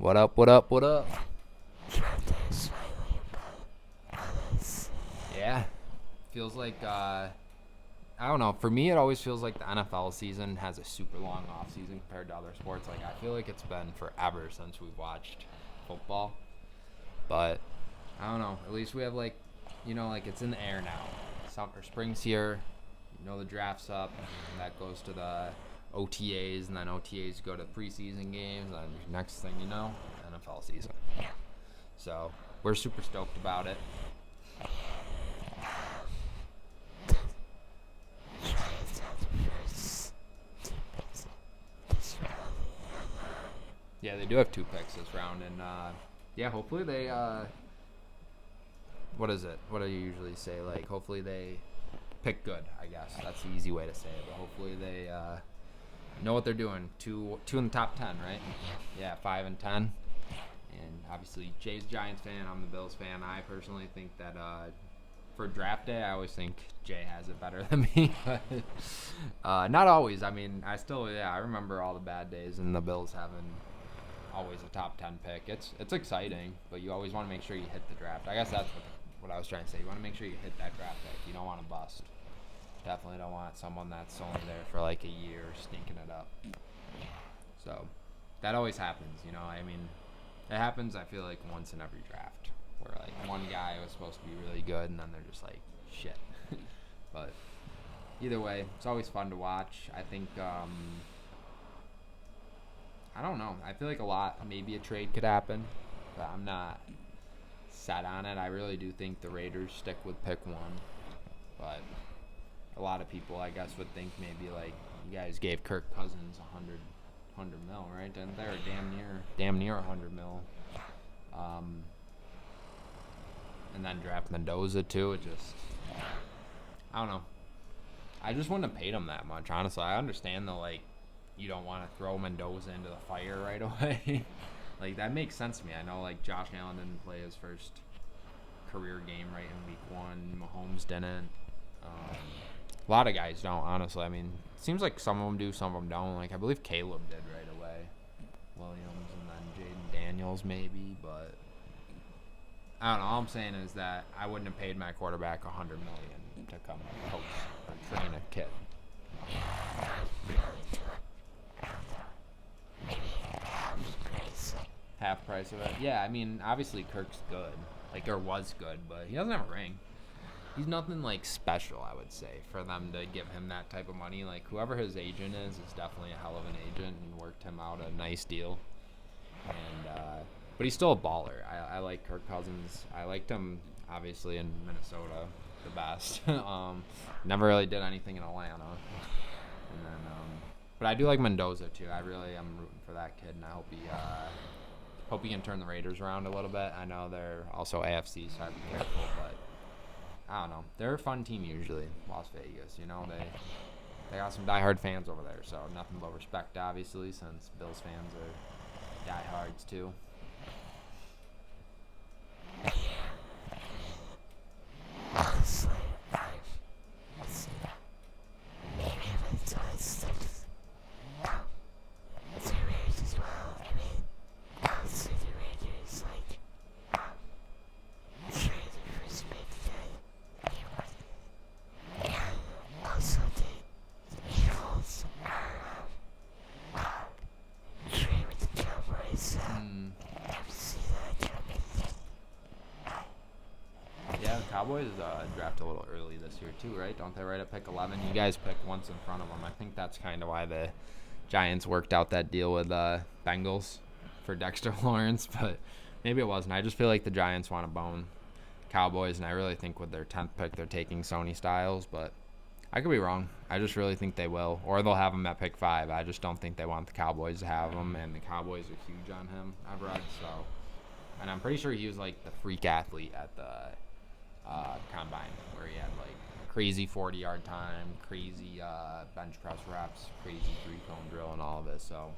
What up, what up, what up? Yeah. Feels like, I don't know. For me, it always feels like the NFL season has a super long off season compared to other sports. Like, I feel like it's been forever since we've watched football. But, I don't know. At least we have, like, like it's in the air now. Summer, spring's here. The draft's up. And that goes to the OTAs, and then OTAs go to preseason games. And next thing you know, NFL season. So, we're super stoked about it. Yeah, they do have 2 picks this round, and hopefully they. What is it? What do you usually say? Like, hopefully they pick good. I guess that's the easy way to say it. But hopefully they know what they're doing. Two in the top 10, right? Yeah, 5 and 10. And obviously, Jay's a Giants fan. I'm the Bills fan. I personally think that for draft day, I always think Jay has it better than me. But not always. I mean, I remember all the bad days and the Bills having always a top 10 pick. It's exciting, but you always want to make sure you hit the draft. I guess that's what I was trying to say. You want to make sure you hit that draft pick. You don't want to bust. Definitely don't want someone that's only there for like a year stinking it up. So that always happens, I mean, it happens, I feel like, once in every draft where like one guy was supposed to be really good and then they're just like shit. But either way, it's always fun to watch. I think I don't know. I feel like maybe a trade could happen, but I'm not set on it. I really do think the Raiders stick with pick 1, but a lot of people, I guess, would think maybe like you guys gave Kirk Cousins 100 mil, right? And they're damn near 100 mil. And then draft Mendoza too. I don't know. I just wouldn't have paid him that much, honestly. I understand though, like, you don't want to throw Mendoza into the fire right away. Like, that makes sense to me. I know, like, Josh Allen didn't play his first career game right in week 1. Mahomes didn't. A lot of guys don't, honestly. I mean, it seems like some of them do, some of them don't. Like, I believe Caleb did right away. Williams and then Jaden Daniels maybe, but I don't know. All I'm saying is that I wouldn't have paid my quarterback $100 million to come coach or train a kid. Half price of it. Yeah, I mean, obviously Kirk's good, or was good, but he doesn't have a ring. He's nothing like special, I would say, for them to give him that type of money. Like, whoever his agent is definitely a hell of an agent and worked him out a nice deal. And but he's still a baller. I like Kirk Cousins. I liked him obviously in Minnesota the best. Never really did anything in Atlanta. And then but I do like Mendoza too. I really am rooting for that kid, and I hope he can turn the Raiders around a little bit. I know they're also AFC, so I have to be careful, but I don't know. They're a fun team usually, Las Vegas. They got some diehard fans over there, so nothing but respect, obviously, since Bills fans are diehards too. Cowboys draft a little early this year too, right? Don't they right at pick 11? You guys picked once in front of them. I think that's kind of why the Giants worked out that deal with Bengals for Dexter Lawrence, but maybe it wasn't. I just feel like the Giants want to bone Cowboys, and I really think with their 10th pick they're taking Sony Styles, but I could be wrong. I just really think they will, or they'll have him at pick 5. I just don't think they want the Cowboys to have him, and the Cowboys are huge on him, I've read, so. And I'm pretty sure he was like the freak athlete at the combine, where he had like crazy 40-yard time, crazy bench press reps, crazy 3-cone drill, and all of it. So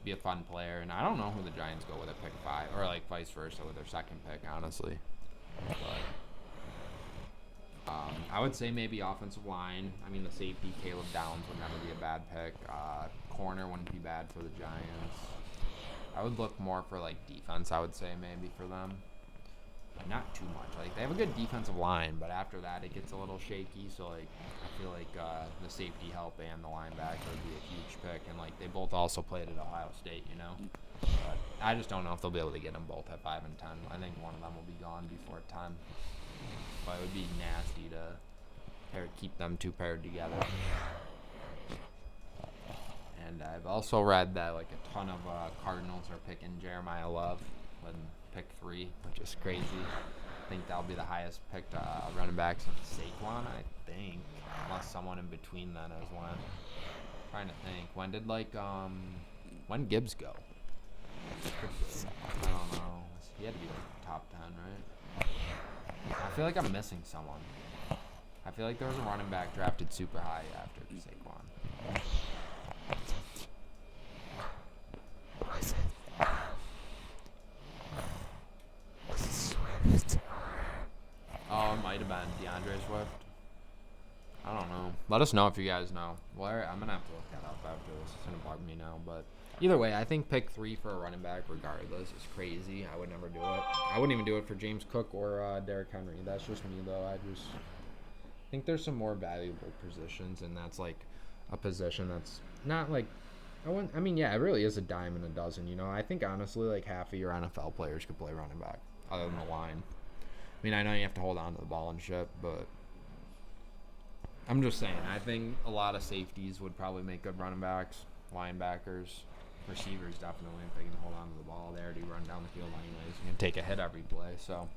be a fun player. And I don't know who the Giants go with at pick 5, or like vice versa with their second pick, honestly. But I would say maybe offensive line. I mean, the safety Caleb Downs would never be a bad pick. Corner wouldn't be bad for the Giants. I would look more for like defense. I would say maybe for them, but not too much. Like they have a good defensive line, but after that it gets a little shaky. So like I feel like the safety help and the linebacker would be a huge pick, and like they both also played at Ohio State, you know. But I just don't know if they'll be able to get them both at 5 and 10. I think one of them will be gone before 10. But it would be nasty to keep them two paired together. And I've also read that like a ton of Cardinals are picking Jeremiah Love with pick 3, which is crazy. I think that'll be the highest picked running back since Saquon, I think, unless someone in between then as one. Trying to think, when Gibbs go? I don't know. He had to be like top 10, right? I feel like I'm missing someone. I feel like there was a running back drafted super high after Saquon. Oh, it might have been DeAndre Swift. I don't know. Let us know if you guys know. Well, I'm going to have to look that up after this. It's going to bug me now. But either way, I think pick 3 for a running back regardless is crazy. I would never do it. I wouldn't even do it for James Cook or Derrick Henry. That's just me, though. I just think there's some more valuable positions, and that's like a position that's not like I mean, yeah, it really is a dime in a dozen, you know. I think, honestly, like half of your NFL players could play running back other than the line. I mean, I know you have to hold on to the ball and shit, but I'm just saying, I think a lot of safeties would probably make good running backs, linebackers, receivers definitely, if they can hold on to the ball. They already run down the field anyways. You can take a hit every play, so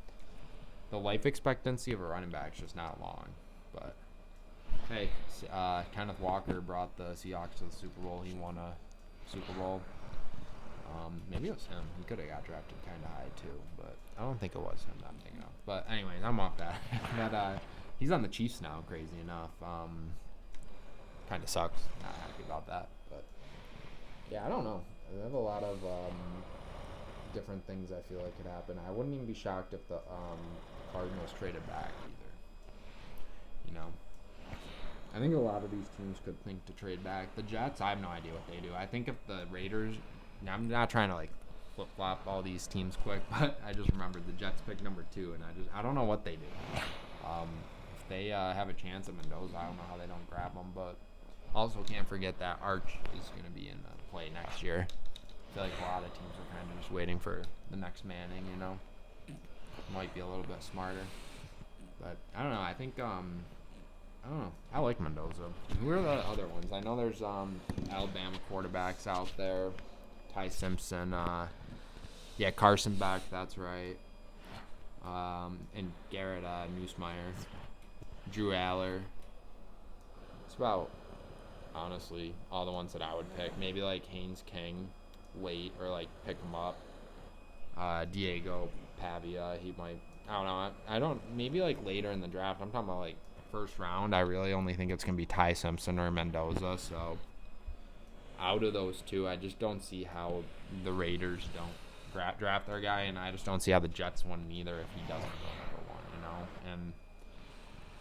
the life expectancy of a running back is just not long. But hey, Kenneth Walker brought the Seahawks to the Super Bowl. He won a Super Bowl. Maybe it was him. He could have got drafted kind of high too, but I don't think it was him that I'm thinking of. But anyways, I'm off that. But he's on the Chiefs now, crazy enough. Kind of sucks. Not happy about that. But yeah, I don't know. They have a lot of different things I feel like could happen. I wouldn't even be shocked if the Cardinals traded back either. You know, I think a lot of these teams could think to trade back. The Jets, I have no idea what they do. I think if the Raiders, I'm not trying to like flip flop all these teams quick, but I just remembered the Jets pick number 2, and I don't know what they do. If they have a chance at Mendoza, I don't know how they don't grab them, but also can't forget that Arch is going to be in the play next year. I feel like a lot of teams are kind of just waiting for the next Manning, you know. Might be a little bit smarter. But I don't know. I think, I don't know. I like Mendoza. Who are the other ones? I know there's Alabama quarterbacks out there. Ty Simpson. Carson Beck, that's right. And Garrett Nussmeier. Drew Aller. It's about, honestly, all the ones that I would pick. Maybe like Haynes King late, or like pick him up. Diego Pavia, he might, I don't know. Maybe like later in the draft. I'm talking about like first round. I really only think it's going to be Ty Simpson or Mendoza. So out of those two, I just don't see how the Raiders don't draft their guy, and I just don't see how the Jets win either if he doesn't go number 1, you know. And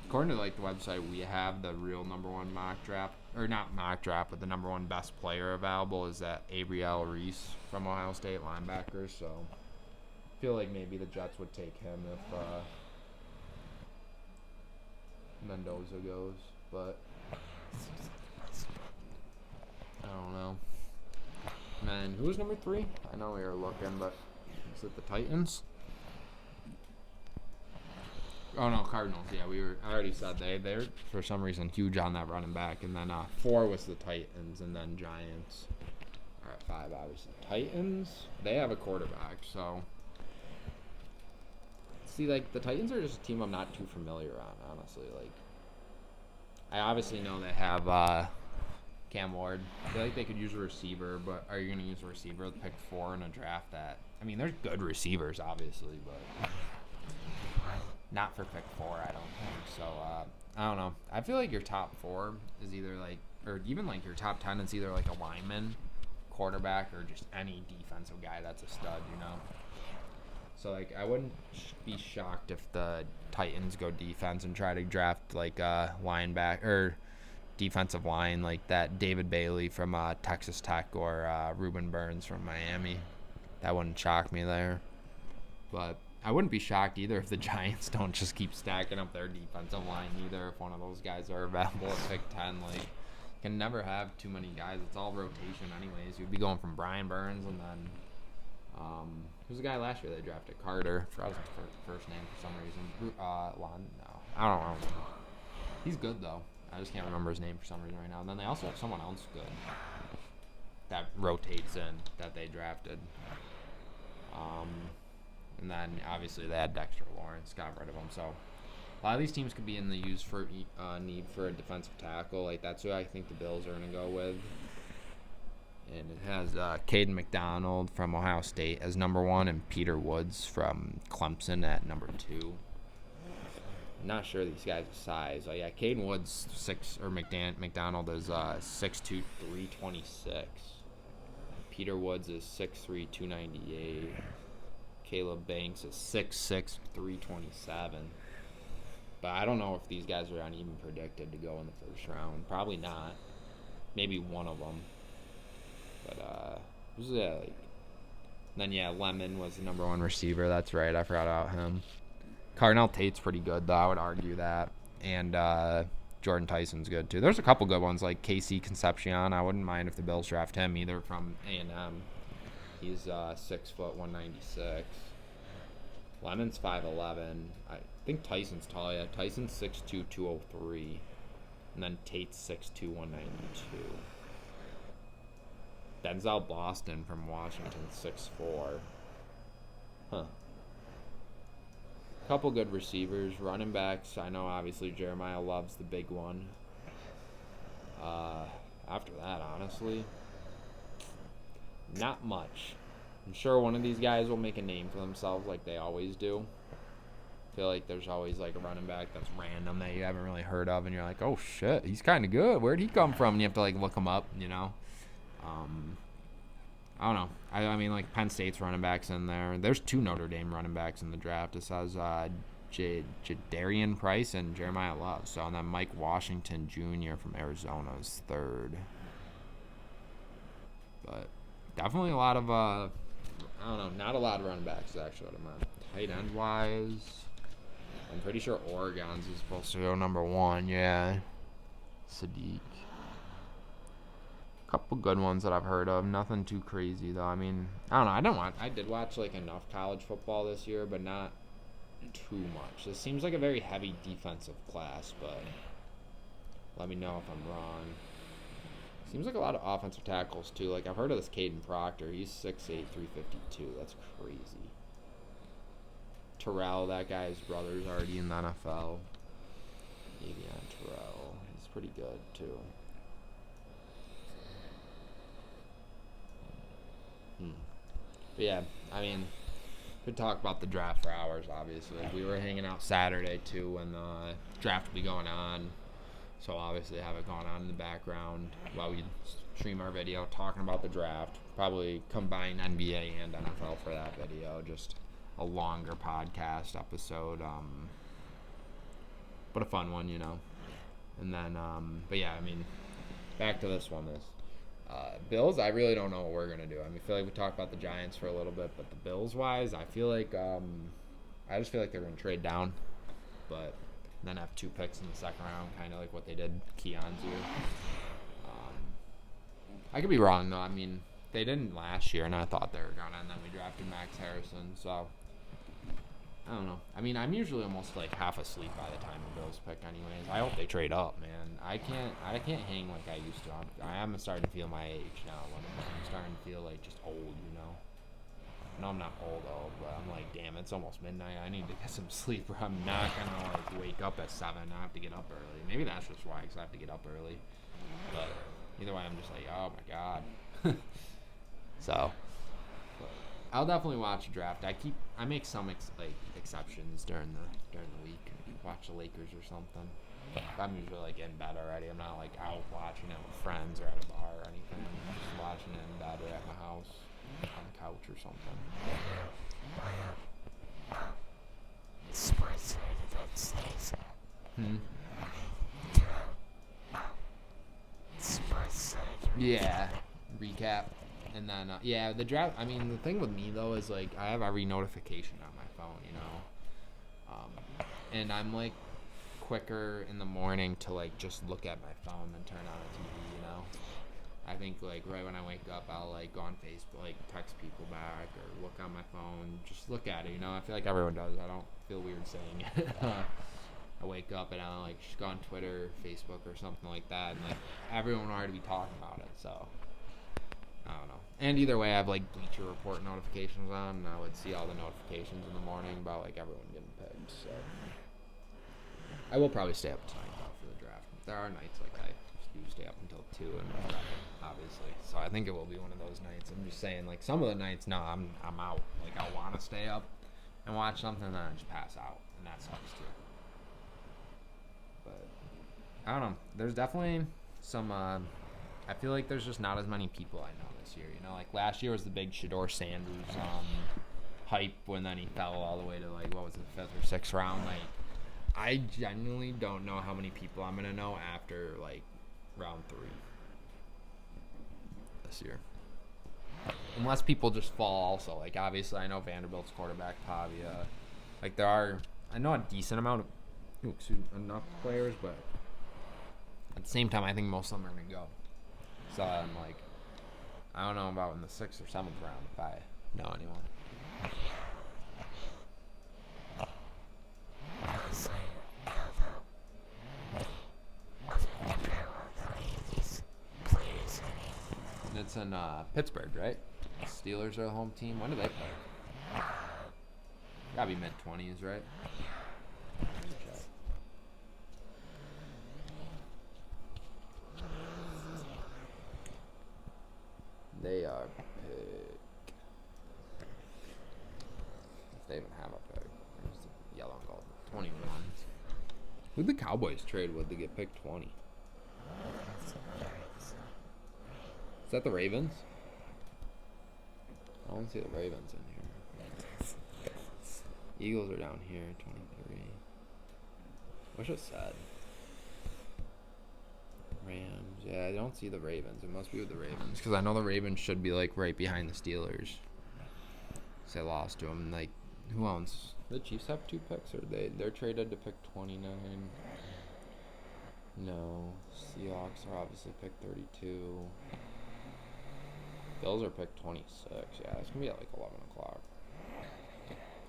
according to like the website, we have the real number 1 mock draft, or not mock draft, but the number 1 best player available is that Abriel Reese from Ohio State, linebacker. So I feel like maybe the Jets would take him if Mendoza goes, but I don't know. Man, who was number 3? I know we were looking, but is it the Titans? Oh no, Cardinals. Yeah, I already said they're for some reason huge on that running back, and then 4 was the Titans, and then Giants. All right, 5 obviously. Titans, they have a quarterback, so see, like the Titans are just a team I'm not too familiar on, honestly. Like, I obviously know they have Cam Ward. I feel like they could use a receiver, but are you going to use a receiver with pick 4 in a draft that, I mean, there's good receivers, obviously, but not for pick 4, I don't think. So, I don't know. I feel like your top 4 is either like, or even like your top 10 is either like a lineman, quarterback, or just any defensive guy that's a stud, you know? So, like, I wouldn't be shocked if the Titans go defense and try to draft, like, a linebacker or defensive line like that David Bailey from Texas Tech or Reuben Burns from Miami. that wouldn't shock me there. But I wouldn't be shocked either if the Giants don't just keep stacking up their defensive line either. If one of those guys are available at pick 10, like, can never have too many guys. It's all rotation anyways. You'd be going from Brian Burns and then who's the guy last year they drafted? Carter. I forgot his first name for some reason. Lon? No. I don't know. He's good though. I just can't remember his name for some reason right now. And then they also have someone else good that rotates in that they drafted. And then obviously they had Dexter Lawrence, got rid of him. So a lot of these teams could be in the need for a defensive tackle. Like that's who I think the Bills are going to go with. And it has Caden McDonald from Ohio State as number 1 and Peter Woods from Clemson at number 2. Not sure these guys' size. Yeah, Caden Woods McDonald is 6'2", 326. Peter Woods is 6'3", 298. Caleb Banks is 6'6", 327. But I don't know if these guys are even predicted to go in the first round. Probably not. Maybe one of them. But who's that? Then Lemon was the number 1 receiver. That's right. I forgot about him. Cardinal Tate's pretty good, though. I would argue that. And Jordan Tyson's good, too. There's a couple good ones, like Casey Concepcion. I wouldn't mind if the Bills draft him either from A&M. He's 6 foot, 196. Lemon's 5'11". I think Tyson's tall. Yeah, Tyson's 6'2", 203. And then Tate's 6'2", 192. Denzel Boston from Washington, 6'4". Huh. Couple good receivers. Running backs, I know obviously Jeremiah Love's the big one. After that, honestly, not much. I'm sure one of these guys will make a name for themselves like they always do. I feel like there's always like a running back that's random that you haven't really heard of, and you're like, oh shit, he's kind of good. Where'd he come from? And you have to like look him up, you know. I don't know. I mean, like Penn State's running backs in there. There's 2 Notre Dame running backs in the draft. It says Jadarian Price and Jeremiah Love. So, and then Mike Washington Jr. from Arizona is 3rd. But definitely a lot of I don't know, not a lot of running backs actually. Tight end wise, I'm pretty sure Oregon's is supposed to go number 1. Yeah, Sadiq. Couple good ones that I've heard of. Nothing too crazy though. I mean, I don't know. I did watch like enough college football this year, but not too much. This seems like a very heavy defensive class, but let me know if I'm wrong. Seems like a lot of offensive tackles too. Like I've heard of this Caden Proctor. He's 6'8", 352. That's crazy. Terrell, that guy's brother's already in the NFL. Avion Terrell. He's pretty good too. But yeah, I mean, could talk about the draft for hours, obviously. We were hanging out Saturday, too, when the draft will be going on. So, obviously, have it going on in the background while we stream our video talking about the draft. Probably combine NBA and NFL for that video. Just a longer podcast episode. But a fun one, you know. And then, but yeah, I mean, back to this one. Bills, I really don't know what we're going to do. I mean, I feel like we talked about the Giants for a little bit, but the Bills-wise, I feel like I just feel like they're going to trade down, but then have 2 picks in the second round, kind of like what they did Keon's year. I could be wrong, though. I mean, they didn't last year, and I thought they were going to, and then we drafted Max Harrison, so I don't know. I mean, I'm usually almost like half asleep by the time the Bills pick anyways. I hope they trade up, man. I can't hang like I used to. I am starting to feel my age now. I'm starting to feel like just old, you know. No, I'm not old, but I'm like, damn, it's almost midnight. I need to get some sleep or I'm not going to like wake up at 7. I have to get up early. Maybe that's just why, because I have to get up early. But either way, I'm just like, oh my God. So I'll definitely watch a draft. I make some exceptions during the week. Watch the Lakers or something. I'm usually like in bed already. I'm not like out watching it with friends or at a bar or anything. I'm just watching it in bed or at my house on the couch or something. Sports United States. Sports. Yeah. Recap. And then, yeah, the draft. I mean, the thing with me though is like I have every notification on my phone, and I'm like quicker in the morning to like just look at my phone than turn on a TV. I think like right when I wake up, I'll like go on Facebook, like text people back or look on my phone, just look at it. I feel like everyone does. I don't feel weird saying it. I wake up and I'll like just go on Twitter, Facebook, or something like that, and like everyone will already be talking about it. So I don't know. And either way, I have like Bleacher Report notifications on, and I would see all the notifications in the morning about like everyone getting picked. So I will probably stay up tonight though for the draft. There are nights like I do stay up until 2 and obviously. So I think it will be one of those nights. I'm just saying, like some of the nights, no, I'm out. Like I want to stay up and watch something, and then I just pass out, and that sucks too. But I don't know. There's definitely some. I feel like there's just not as many people I know this year. Like last year was the big Shedeur Sanders hype when then he fell all the way to like what was it, 5th or 6th round. Like I genuinely don't know how many people I'm gonna know after like round 3 this year, unless people just fall. Also, like obviously I know Vanderbilt's quarterback Pavia. Like I know a decent amount of enough players, but at the same time I think most of them are gonna go. So I'm like, I don't know about in the 6th or 7th round if I know anyone. It's in Pittsburgh, right? Steelers are the home team. When do they play? Gotta be mid-20s, right? They are pick. If they even have a pick. There's the yellow and gold. 21. Who'd the Cowboys trade with to get picked 20? Is that the Ravens? I don't see the Ravens in here. Eagles are down here, 23. Wish it said. Rams. Yeah, I don't see the Ravens. It must be with the Ravens. Because I know the Ravens should be, like, right behind the Steelers. Because they lost to them. Like, who owns? The Chiefs have 2 picks? Or they're traded to pick 29. No. Seahawks are obviously pick 32. Bills are pick 26. Yeah, it's going to be at, like, 11 o'clock.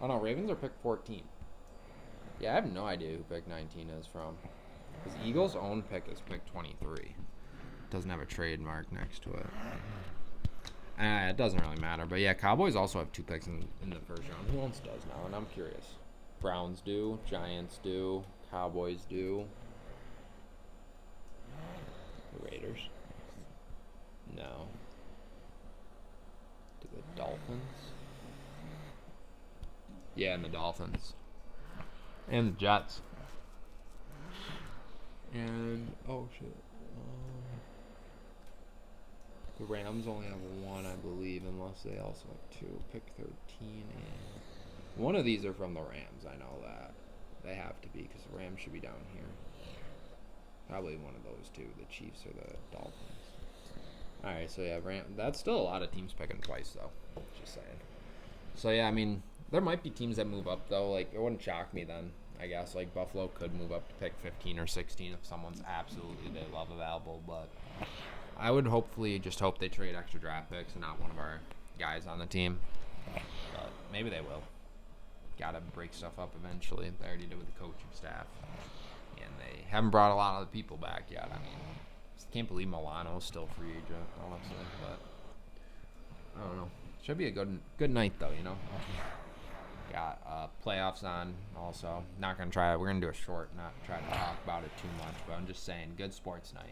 Oh, no. Ravens are pick 14. Yeah, I have no idea who pick 19 is from. Because Eagles' own pick is pick 23. Doesn't have a trademark next to it. It doesn't really matter. But yeah, Cowboys also have 2 picks in the first round. Who else does now? And I'm curious. Browns do. Giants do. Cowboys do. The Raiders. No. Do the Dolphins? Yeah, and the Dolphins. And the Jets. And, oh shit. The Rams only have 1, I believe, unless they also have 2. Pick 13 and... One of these are from the Rams, I know that. They have to be, because the Rams should be down here. Probably one of those two, the Chiefs or the Dolphins. Alright, so yeah, that's still a lot of teams picking twice, though. Just saying. So yeah, I mean, there might be teams that move up, though. Like, it wouldn't shock me then. I guess, like, Buffalo could move up to pick 15 or 16 if someone's absolutely they love available, but I would hopefully just hope they trade extra draft picks and not one of our guys on the team. But maybe they will. Gotta break stuff up eventually. They already did with the coaching staff. And they haven't brought a lot of the people back yet. I mean, I can't believe Milano's still free agent, honestly, but I don't know. Should be a good night, though, Got playoffs on also. Not going to try it. We're going to do a short, not try to talk about it too much, but I'm just saying, good sports night,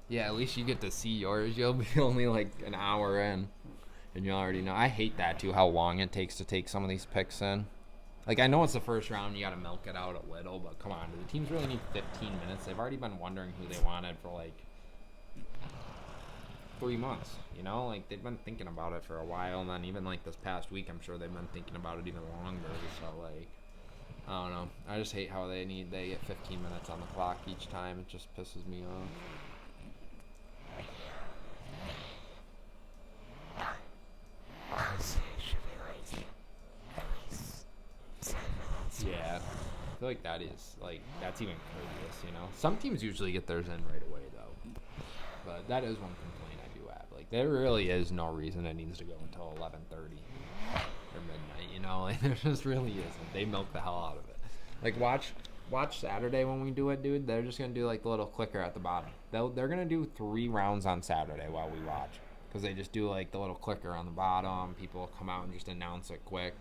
Yeah, at least you get to see yours. You'll be only like an hour in, and you already know. I hate that too, how long it takes to take some of these picks in. Like, I know it's the first round, you got to milk it out a little, but come on, do the teams really need 15 minutes? They've already been wondering who they wanted for, like, 3 months, you know? Like, they've been thinking about it for a while, and then even, like, this past week, I'm sure they've been thinking about it even longer. So, like, I don't know. I just hate how they get 15 minutes on the clock each time. It just pisses me off. Yeah, I feel like that is, like, that's even courteous, you know? Some teams usually get theirs in right away, though. But that is one complaint I do have. Like, there really is no reason it needs to go until 11:30 or midnight, you know? Like, there just really isn't. They milk the hell out of it. Like, watch Saturday when we do it, dude. They're just going to do, like, the little clicker at the bottom. They're going to do 3 rounds on Saturday while we watch. Because they just do, like, the little clicker on the bottom. People come out and just announce it quick.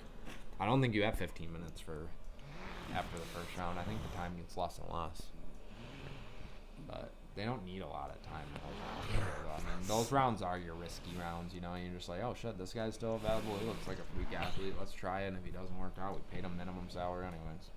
I don't think you have 15 minutes after the first round. I think the time gets less and less. But they don't need a lot of time in those rounds. I mean, those rounds are your risky rounds, you know. You're just like, oh shit, this guy's still available. He looks like a freak athlete. Let's try it. And if he doesn't work out, we paid him minimum salary anyways.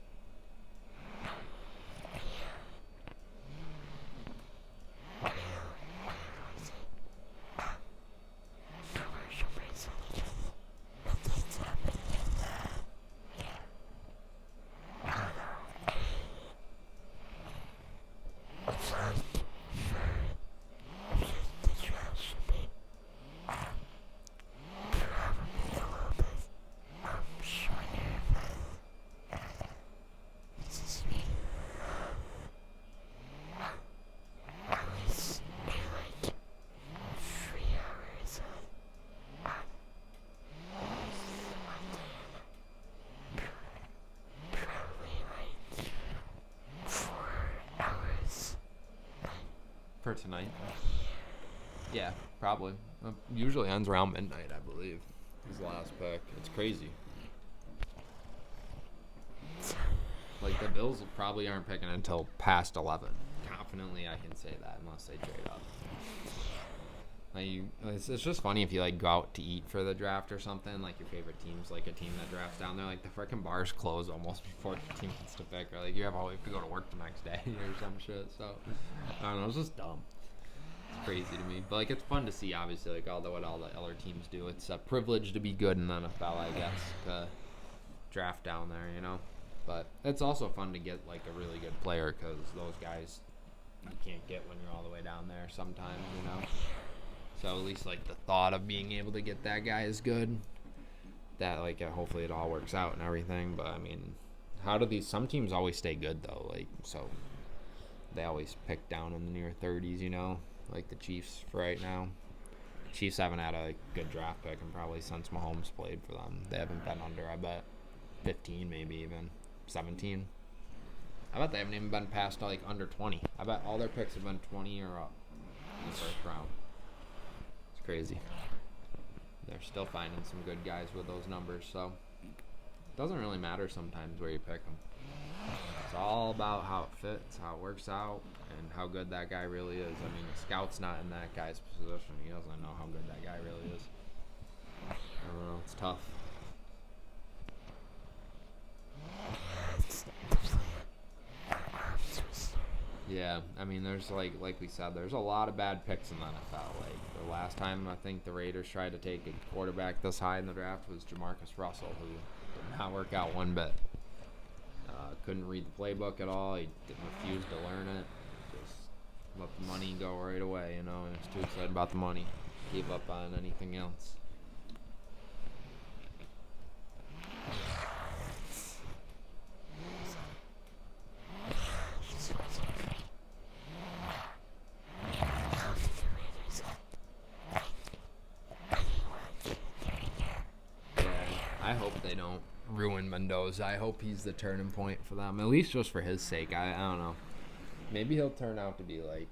For tonight? Yeah, probably. Usually ends around midnight, I believe. His last pick. It's crazy. Like, the Bills probably aren't picking until past 11. Confidently, I can say that unless they trade up. Like, it's just funny if you, like, go out to eat for the draft or something. Like, your favorite team's, like, a team that drafts down there. Like, the freaking bars close almost before the team gets to pick. Or, like, you have to go to work the next day or some shit. So, I don't know. It's just dumb. It's crazy to me. But, like, it's fun to see, obviously, like, what all the other teams do. It's a privilege to be good in the NFL, I guess, to draft down there, you know? But it's also fun to get, like, a really good player because those guys you can't get when you're all the way down there sometimes, you know? So at least, like, the thought of being able to get that guy is good. That, like, hopefully it all works out and everything. But, I mean, some teams always stay good, though. Like, so they always pick down in the near 30s, you know? Like the Chiefs for right now. Chiefs haven't had a good draft pick and probably since Mahomes played for them. They haven't been under, I bet, 15 maybe even, 17. I bet they haven't even been past, like, under 20. I bet all their picks have been 20 or up in the first round. Crazy. They're still finding some good guys with those numbers, so it doesn't really matter sometimes where you pick them. It's all about how it fits, how it works out, and how good that guy really is. I mean, the scout's not in that guy's position. He doesn't know how good that guy really is. I don't know. It's tough. Yeah, I mean, there's like we said, there's a lot of bad picks in the NFL. Like, the last time I think the Raiders tried to take a quarterback this high in the draft was Jamarcus Russell, who did not work out one bit. Couldn't read the playbook at all. He refused to learn it. Just let the money go right away, you know, and was too excited about the money. Gave up on anything else. I hope they don't ruin Mendoza. I hope he's the turning point for them, at least just for his sake. I don't know. Maybe he'll turn out to be, like,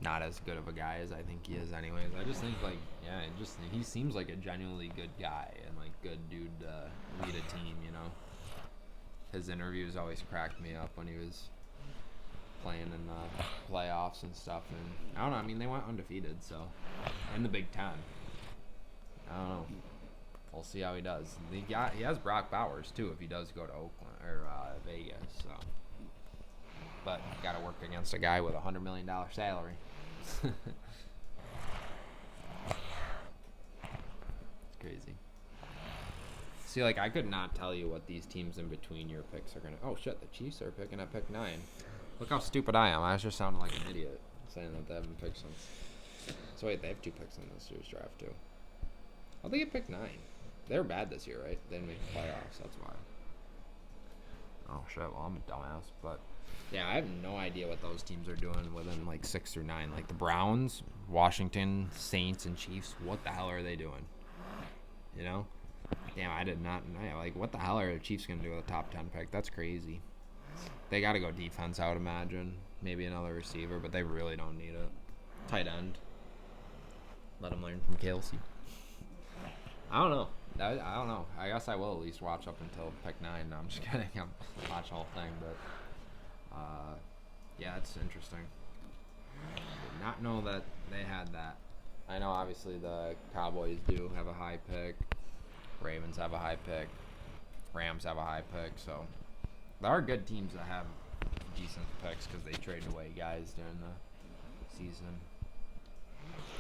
not as good of a guy as I think he is anyways. I just think, like, yeah, he seems like a genuinely good guy and, like, good dude to lead a team, you know. His interviews always cracked me up when he was playing in the playoffs and stuff. And I don't know. I mean, they went undefeated, so. In the Big Ten. I don't know. we'll see how he does. He has Brock Bowers too if he does go to Oakland or Vegas. So, but got to work against a guy with $100 million salary. It's crazy. See, like, I could not tell you what these teams in between your picks are gonna. Oh shit, the Chiefs are picking at pick 9. Look how stupid I am. I was just sounding like an idiot saying that they haven't picked since. So wait, they have 2 picks in this year's draft too. How'd they get pick 9? They were bad this year, right? They didn't make the playoffs. That's why. Oh shit. Well, I'm a dumbass, but yeah, I have no idea what those teams are doing within like 6 through 9. Like the Browns, Washington, Saints, and Chiefs. What the hell are they doing? You know? Damn, I did not know. Like, what the hell are the Chiefs gonna do with a top 10 pick? That's crazy. They got to go defense, I would imagine. Maybe another receiver, but they really don't need it. Tight end. Let them learn from Kelsey. I don't know. I don't know. I guess I will at least watch up until pick 9. No, I'm just kidding. I'm watch the whole thing, but yeah, it's interesting. Did not know that they had that. I know obviously the Cowboys do have a high pick. Ravens have a high pick. Rams have a high pick. So there are good teams that have decent picks because they traded away guys during the season.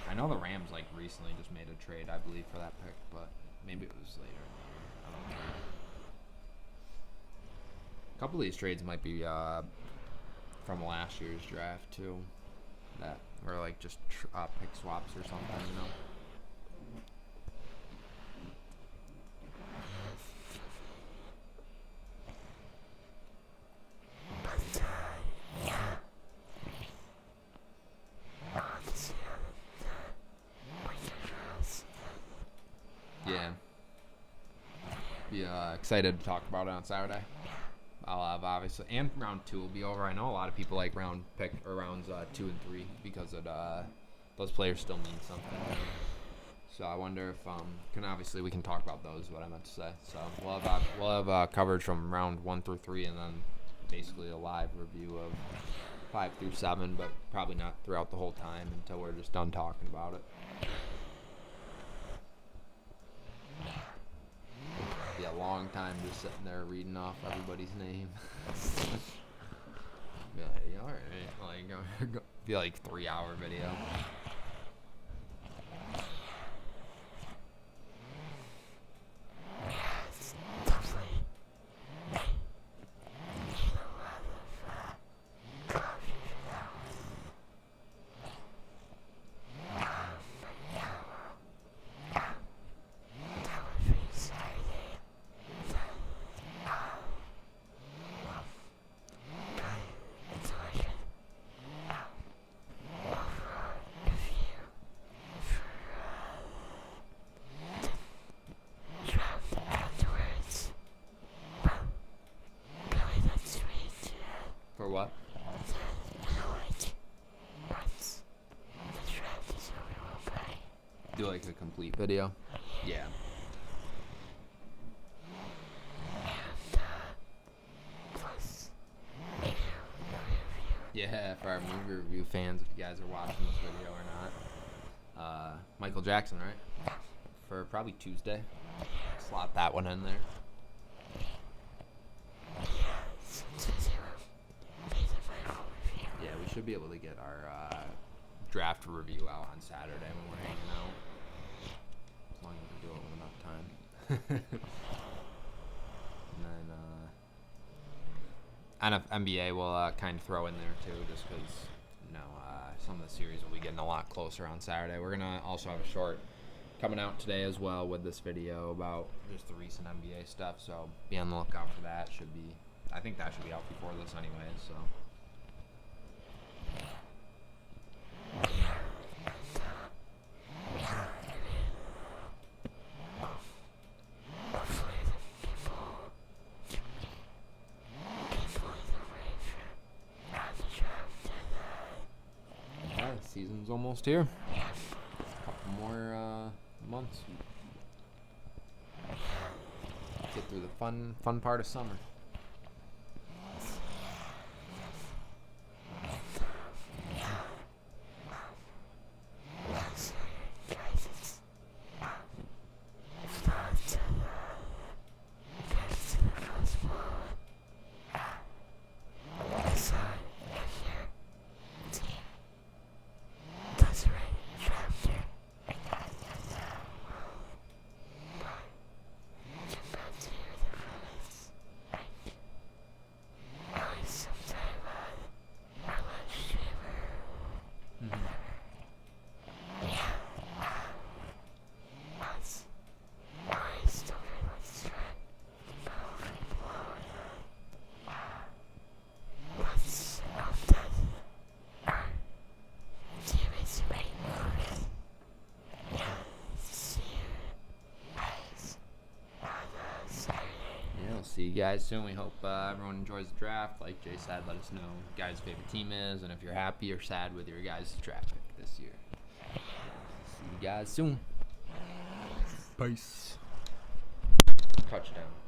I know the Rams like recently just made a trade, I believe, for that pick, but maybe it was later in the year. I don't know. A couple of these trades might be from last year's draft too, that were like just pick swaps or something, you know. Yeah. Be excited to talk about it on Saturday. I'll have obviously, and round 2 will be over. I know a lot of people like rounds 2 and 3 because it those players still mean something. So I wonder if we can talk about those. Is what I meant to say. So we'll have coverage from round 1 through 3, and then basically a live review of 5 through 7, but probably not throughout the whole time until we're just done talking about it. Be a long time just sitting there reading off everybody's name. Be like, alright, like be like 3-hour video. For what? Do like a complete video? Yeah. Yeah, for our movie review fans, if you guys are watching this video or not. Michael Jackson, right? For probably Tuesday. Slot that one in there. Yeah, we should be able to get our draft review out on Saturday when we're hanging out. As long as we do it with enough time. And then NBA will kind of throw in there too, just because some of the series will be getting a lot closer on Saturday. We're gonna also have a short coming out today as well with this video about just the recent NBA stuff. So be on the lookout for that. I think that should be out before this anyway. So. Yeah, the season's almost here. A couple more months. Get through the fun part of summer. see you guys soon. We hope everyone enjoys the draft. Like Jay said, let us know who your guys' favorite team is and if you're happy or sad with your guys' draft pick this year. See you guys soon. Peace. Touchdown.